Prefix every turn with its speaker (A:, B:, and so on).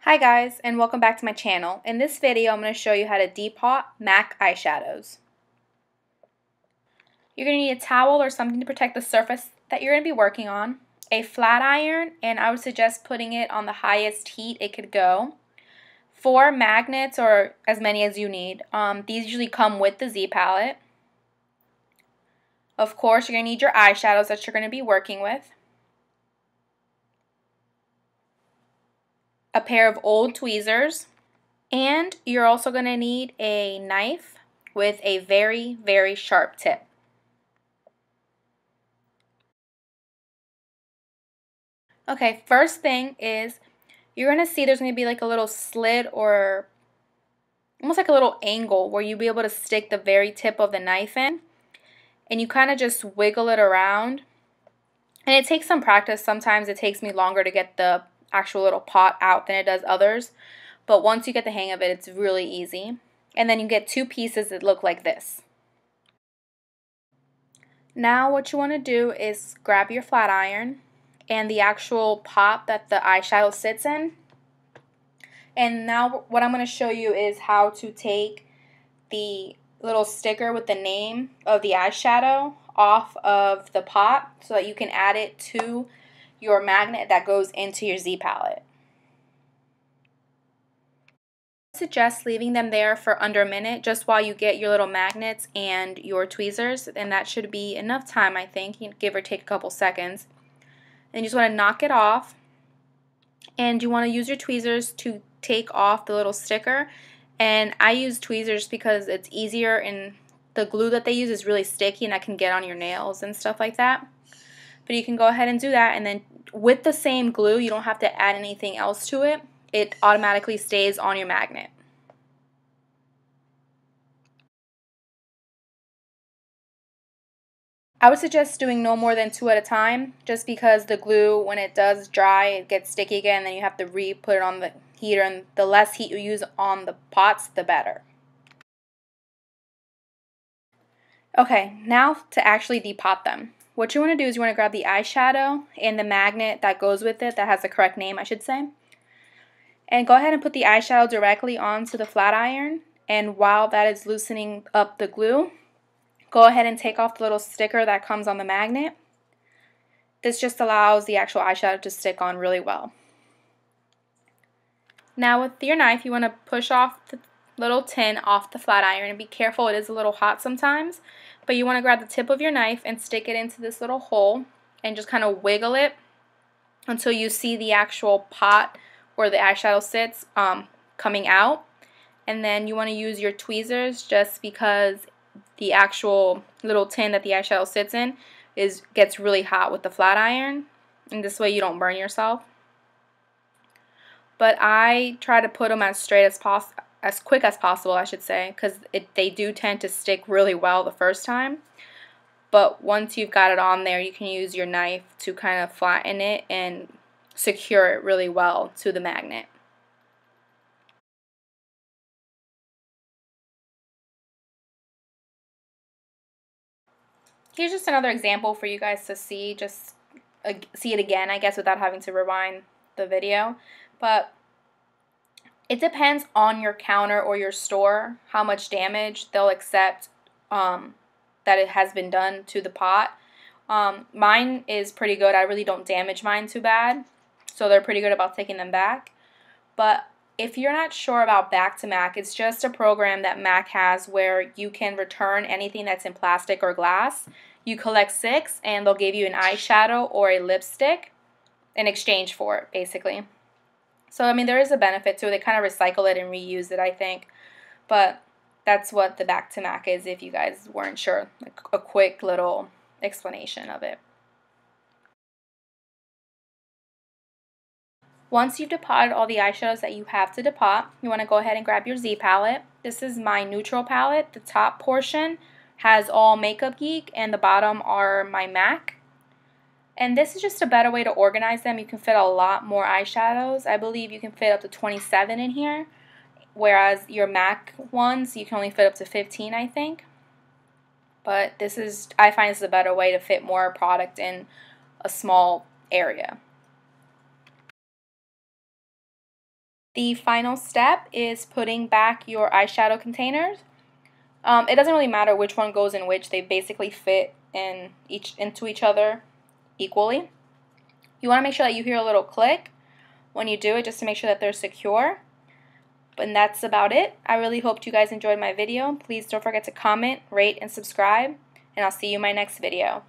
A: Hi guys, and welcome back to my channel. In this video, I'm going to show you how to depot MAC eyeshadows. You're going to need a towel or something to protect the surface that you're going to be working on, a flat iron, and I would suggest putting it on the highest heat it could go. 4 magnets, or as many as you need. These usually come with the Z palette. Of course, you're going to need your eyeshadows that you're going to be working with. A pair of old tweezers. And you're also going to need a knife with a very, very sharp tip. Okay, first thing is you're going to see there's going to be like a little slit or almost like a little angle where you'll be able to stick the very tip of the knife in. And you kind of just wiggle it around. And it takes some practice. Sometimes it takes me longer to get the actual little pot out than it does others. But once you get the hang of it, it's really easy. And then you get 2 pieces that look like this. Now what you want to do is grab your flat iron and the actual pot that the eyeshadow sits in. And now what I'm going to show you is how to take the little sticker with the name of the eyeshadow off of the pot so that you can add it to your magnet that goes into your Z palette. I suggest leaving them there for under a minute just while you get your little magnets and your tweezers, and that should be enough time, I think, give or take a couple seconds. And you just want to knock it off, and you want to use your tweezers to take off the little sticker. And I use tweezers because it's easier, and the glue that they use is really sticky and that can get on your nails and stuff like that. But you can go ahead and do that, and then with the same glue, you don't have to add anything else to it. It automatically stays on your magnet. I would suggest doing no more than 2 at a time, just because the glue, when it does dry, it gets sticky again, then you have to re-put it on the heater, and the less heat you use on the pots, the better. Okay, now to actually depot them. What you want to do is you want to grab the eyeshadow and the magnet that goes with it, that has the correct name, I should say. And go ahead and put the eyeshadow directly onto the flat iron, and while that is loosening up the glue, go ahead and take off the little sticker that comes on the magnet. This just allows the actual eyeshadow to stick on really well. Now with your knife, you want to push off the little tin off the flat iron, and be careful, it is a little hot sometimes, but you want to grab the tip of your knife and stick it into this little hole and just kind of wiggle it until you see the actual pot where the eyeshadow sits coming out. And then you want to use your tweezers, just because the actual little tin that the eyeshadow sits in gets really hot with the flat iron, and this way you don't burn yourself. But I try to put them as straight as possible, as quick as possible, I should say, because they do tend to stick really well the first time. But once you've got it on there, you can use your knife to kind of flatten it and secure it really well to the magnet. Here's just another example for you guys to see, just see it again, I guess, without having to rewind the video. But it depends on your counter or your store how much damage they'll accept that it has been done to the pot. Mine is pretty good. I really don't damage mine too bad, so they're pretty good about taking them back. But if you're not sure about Back to MAC, it's just a program that MAC has where you can return anything that's in plastic or glass. You collect 6 and they'll give you an eyeshadow or a lipstick in exchange for it, basically. So, I mean, there is a benefit to it. They kind of recycle it and reuse it, I think. But that's what the Back to MAC is, if you guys weren't sure. Like a quick little explanation of it. Once you've deposited all the eyeshadows that you have to depot, you want to go ahead and grab your Z palette. This is my neutral palette. The top portion has all Makeup Geek, and the bottom are my MAC. And this is just a better way to organize them. You can fit a lot more eyeshadows. I believe you can fit up to 27 in here, whereas your MAC ones, you can only fit up to 15, I think. But I find this is a better way to fit more product in a small area. The final step is putting back your eyeshadow containers. It doesn't really matter which one goes in which. They basically fit into each other equally. You want to make sure that you hear a little click when you do it, just to make sure that they're secure. And that's about it. I really hope you guys enjoyed my video. Please don't forget to comment, rate, and subscribe, and I'll see you in my next video.